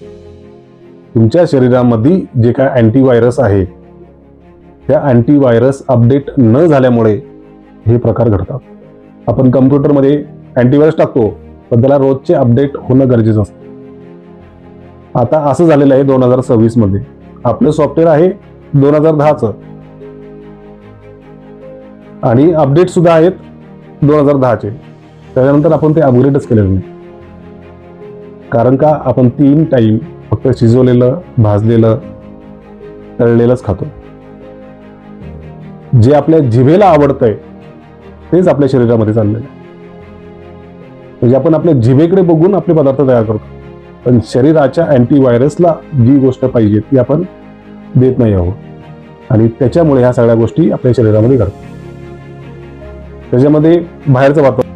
तुमच्या शरीरामध्ये जे काय अँटीव्हायरस आहे त्या अँटीव्हायरस अपडेट न झाल्यामुळे हे प्रकार घडतात. आपण कम्प्युटरमध्ये अँटीव्हायरस टाकतो पण त्याला रोजचे अपडेट होणं गरजेचं असतं. आता असं झालेलं आहे 2026 मध्ये. आपलं सॉफ्टवेअर आहे 2010चं आणि अपडेट सुद्धा आहेत 2010चे. त्याच्यानंतर आपण ते अपग्रेडच केलेलं नाही. कारण का आपण 3 टाइम फक्त शिजवलेलं, भाजलेलं, तळलेलंच खातो. जे आपल्या जिभेला आवडतंय तेच आपल्या शरीरामध्ये चाललेलं आहे. म्हणजे आपण आपल्या जिभेकडे बघून आपले पदार्थ तयार करतो, पण शरीराच्या अँटीव्हायरसला जी गोष्ट पाहिजे ती आपण देत नाही आहोत आणि त्याच्यामुळे ह्या सगळ्या गोष्टी आपल्या शरीरामध्ये घडतात. त्याच्यामध्ये बाहेरचं वातावरण